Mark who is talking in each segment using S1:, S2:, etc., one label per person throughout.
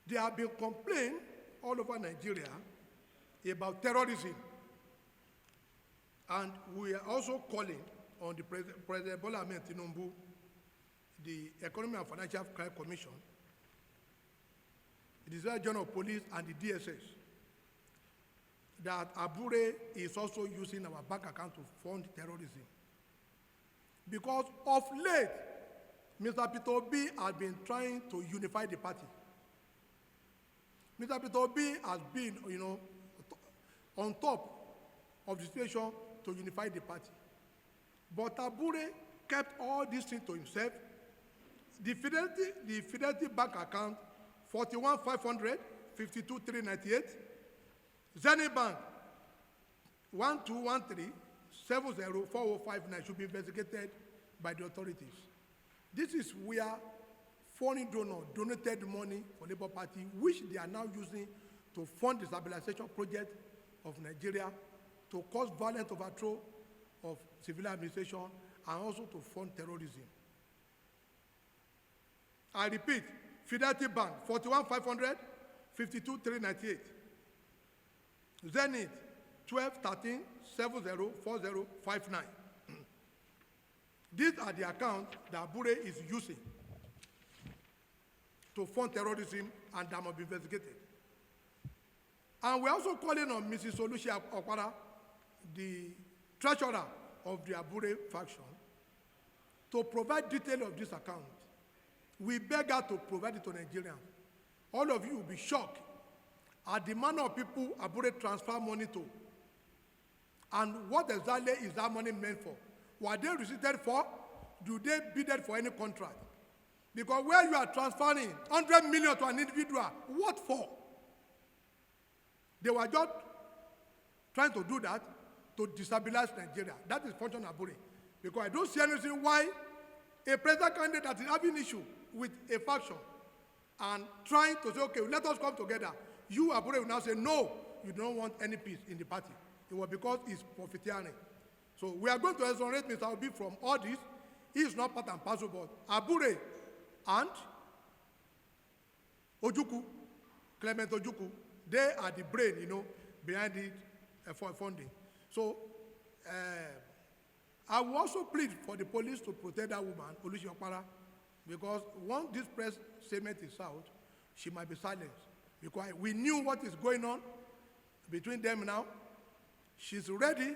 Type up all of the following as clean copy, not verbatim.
S1: There have been complaints all over Nigeria about terrorism. And we are also calling on the President Bola Ahmed Tinubu, the Economic and Financial Crime Commission, the Director General of Police, and the DSS, that Abure is also using our bank account to fund terrorism. Because of late, Mr. Peter Obi has been trying to unify the party. Mr. Peter Obi has been, on top of the situation to unify the party. But Abure kept all these things to himself. The Fidelity Bank account, 41,500, 52,398. Zenith Bank, 1213, 704059 should be investigated by the authorities. This is where foreign donors donated money for Labour Party, which they are now using to fund the stabilization project of Nigeria, to cause violent overthrow of civil administration, and also to fund terrorism. I repeat, Fidelity Bank, 41,500, 52,398. Zenith, 1213, 704059. These are the accounts that Abure is using to fund terrorism, and that must be investigated. And we're also calling on Mrs. Olusia Okwara, the treasurer of the Abure faction, to provide detail of this account. We beg her to provide it to Nigerians. All of you will be shocked at the manner of people Abure transfer money to. And what exactly is that money meant for? Were they receipted for? Do they bid for any contract? Because where you are transferring 100 million to an individual, what for? They were just trying to do that to destabilize Nigeria. That is function of Abure. Because I don't see any reason why a president candidate that is having issue with a faction and trying to say, okay, let us come together. You, Abure, will now say, no, you don't want any peace in the party. It was because it's profiteering. So we are going to exonerate Mr. Obi from all this. He is not part and parcel, but Abure and Ojukwu, Clement Ojukwu, they are the brain, behind it for funding. So I will also plead for the police to protect that woman, Olusia Okwara, because once this press statement is out, she might be silenced. Because we knew what is going on between them now. She's ready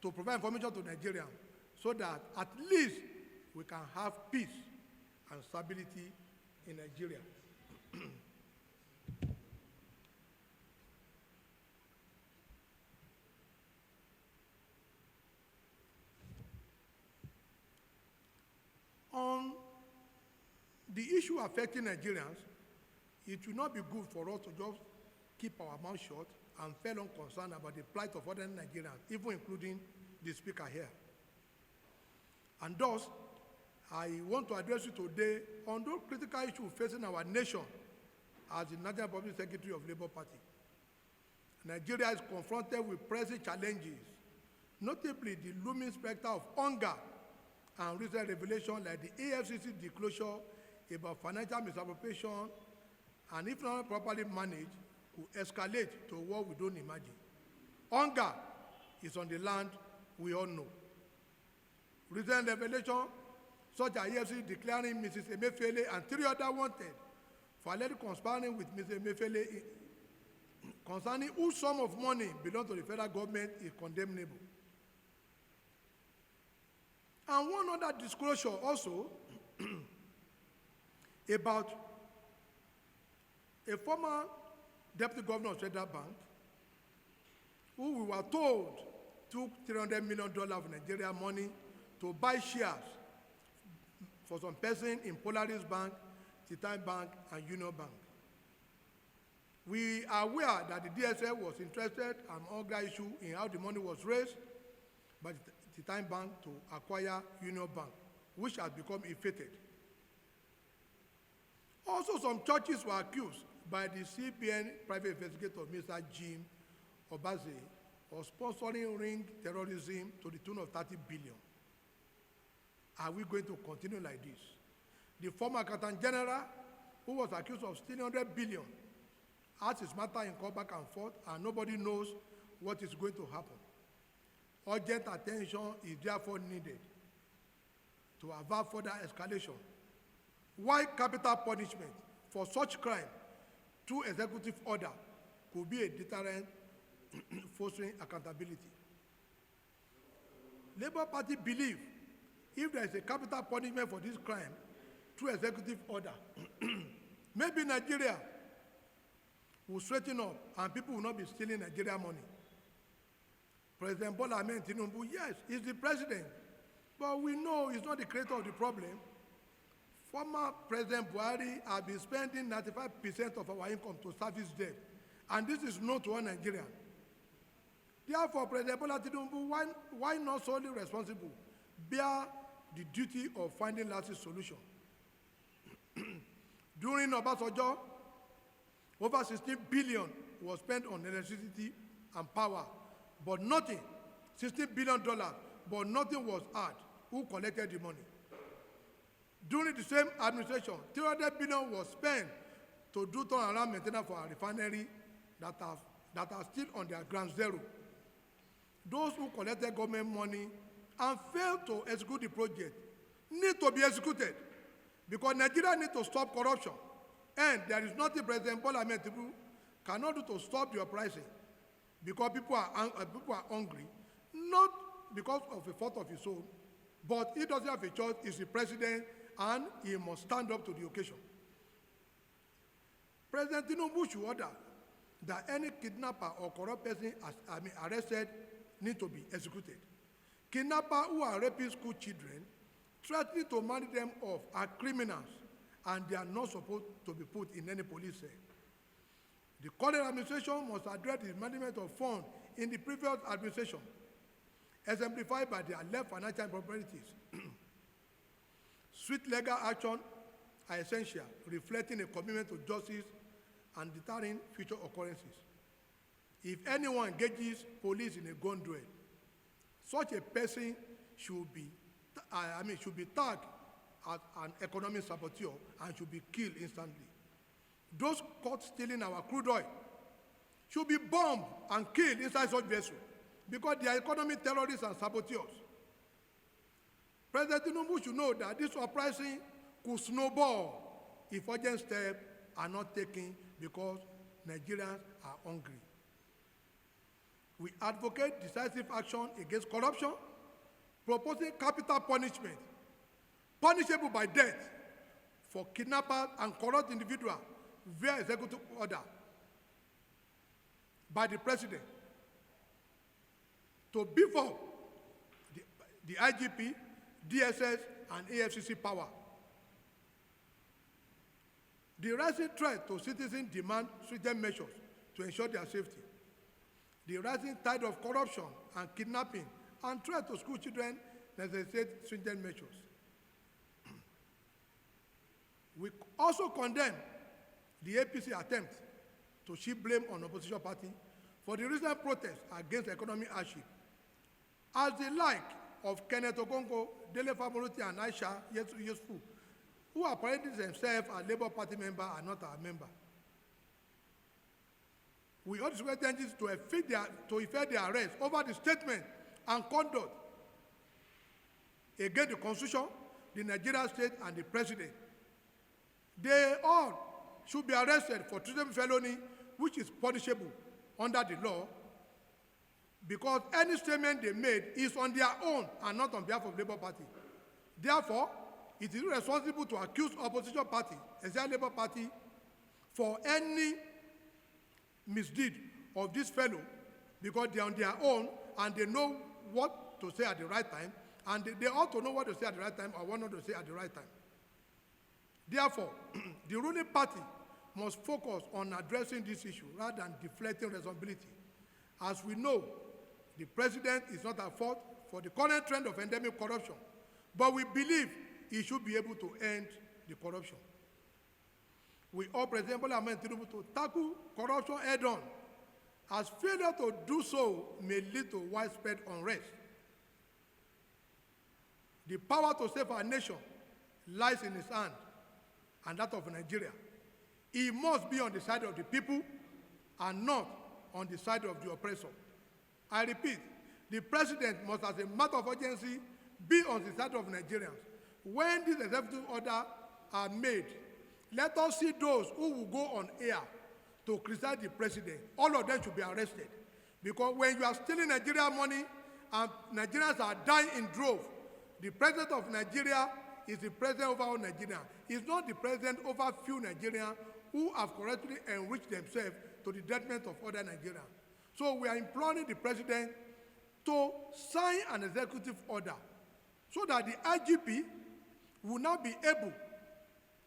S1: to provide information to Nigerians so that at least we can have peace and stability in Nigeria. On the issue affecting Nigerians, it will not be good for us to just keep our mouth shut and feel unconcerned about the plight of other Nigerians, even including the speaker here. And thus, I want to address you today on those critical issues facing our nation as the National Public Secretary of Labour Party. Nigeria is confronted with pressing challenges, notably the looming specter of hunger and recent revelations like the AFCC disclosure about financial misappropriation, and if not properly managed, could escalate to what we don't imagine. Hunger is on the land we all know. Recent revelations, such as AFCC declaring Mrs. Emefiele and 3 others wanted for allegedly conspiring with Mrs. Emefiele concerning whose sum of money belongs to the federal government is condemnable. And one other disclosure also about a former deputy governor of Central Bank, who we were told took $300 million of Nigeria money to buy shares for some person in Polaris Bank, Thicken Bank, and Union Bank. We are aware that the DSL was interested and other issue in how the money was raised by the Thicken Bank to acquire Union Bank, which has become inflated. Also, some churches were accused by the CBN private investigator, Mr. Jim Obaze, of sponsoring ring terrorism to the tune of 30 billion. Are we going to continue like this? The former Accountant General who was accused of stealing 100 billion, has his matter in court back and forth, and nobody knows what is going to happen. Urgent attention is therefore needed to avert further escalation. While capital punishment for such crime through executive order could be a deterrent fostering accountability. Labour Party believe if there is a capital punishment for this crime through executive order, maybe Nigeria will straighten up and people will not be stealing Nigeria money. President Bola Ahmed Tinubu, yes, he's the president, but we know he's not the creator of the problem. Former President Buhari has been spending 95% of our income to service debt, and this is known to all Nigerians. Therefore, President Bola Tinubu, why not solely responsible, bear the duty of finding lasting solution? During Obasanjo, over 16 billion was spent on electricity and power, but nothing, $16 billion, but nothing was had. Who collected the money? During the same administration, 300 billion was spent to do turnaround maintenance for our refinery that are still on their ground zero. Those who collected government money and failed to execute the project need to be executed, because Nigeria needs to stop corruption, and there is nothing President Bola Ahmed Tinubu cannot do to stop the uprising, because people are hungry, not because of a fault of his own, but he doesn't have a choice. He's the president, and he must stand up to the occasion. President Tinubu should order that any kidnapper or corrupt person arrested need to be executed. Kidnappers who are raping school children, threatening to marry them off, are criminals, and they are not supposed to be put in any police cell. The current administration must address the management of funds in the previous administration, exemplified by their left financial improprieties. Swift legal action are essential, reflecting a commitment to justice and deterring future occurrences. If anyone engages police in a gun duel, such a person should be tagged as an economic saboteur and should be killed instantly. Those caught stealing our crude oil should be bombed and killed inside such vessels, because they are economic terrorists and saboteurs. President Tinubu should know that this uprising could snowball if urgent steps are not taken, because Nigerians are hungry. We advocate decisive action against corruption, proposing capital punishment, punishable by death, for kidnappers and corrupt individuals via executive order by the president, to beef up the IGP, DSS, and AFCC power. The rising threat to citizens demand stringent measures to ensure their safety. The rising tide of corruption and kidnapping and threat to school children necessitate stringent measures. We also condemn the APC attempt to shift blame on opposition party for the recent protests against economic hardship, as the like of Kenneth Ogongo, Dele Famoroti, and Aisha Yesufu, who are parading themselves as Labour Party members are not our member. We urge security agencies to effect their arrest over the statement and conduct against the Constitution, the Nigerian state, and the president. They all should be arrested for treason felony, which is punishable under the law, because any statement they made is on their own and not on behalf of Labour Party. Therefore, it is irresponsible to accuse opposition party, except Labour Party, for any misdeed of this fellow, because they are on their own and they know what to say at the right time, and they ought to know what to say at the right time or what not to say at the right time. Therefore, the ruling party must focus on addressing this issue rather than deflecting responsibility. As we know, the president is not at fault for the current trend of endemic corruption, but we believe he should be able to end the corruption. We urge President Bola Ahmed Tinubu to tackle corruption head-on, as failure to do so may lead to widespread unrest. The power to save our nation lies in his hand and that of Nigeria. He must be on the side of the people and not on the side of the oppressor. I repeat, the president must, as a matter of urgency, be on the side of Nigerians. When these executive orders are made, let us see those who will go on air to criticize the president. All of them should be arrested. Because when you are stealing Nigeria money and Nigerians are dying in droves, the president of Nigeria is the president over all Nigerians. He's not the president over few Nigerians who have correctly enriched themselves to the detriment of other Nigerians. So we are imploring the president to sign an executive order so that the IGP will now be able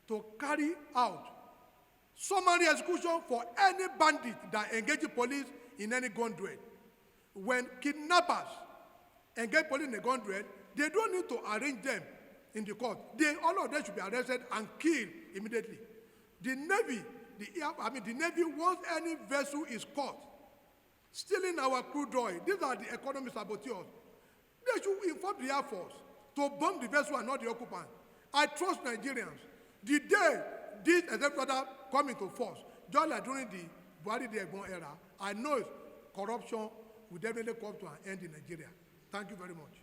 S1: to carry out summary execution for any bandit that engages police in any gun duel. When kidnappers engage police in a gun duel, they don't need to arrange them in the court. All of them should be arrested and killed immediately. The Navy, the Navy, once any vessel is caught stealing our crude oil, these are the economic saboteurs. They should inform the Air Force to bomb the vessel and not the occupant. I trust Nigerians. The day this executive order come into force, just like during the Buhari era, I know corruption will definitely come to an end in Nigeria. Thank you very much.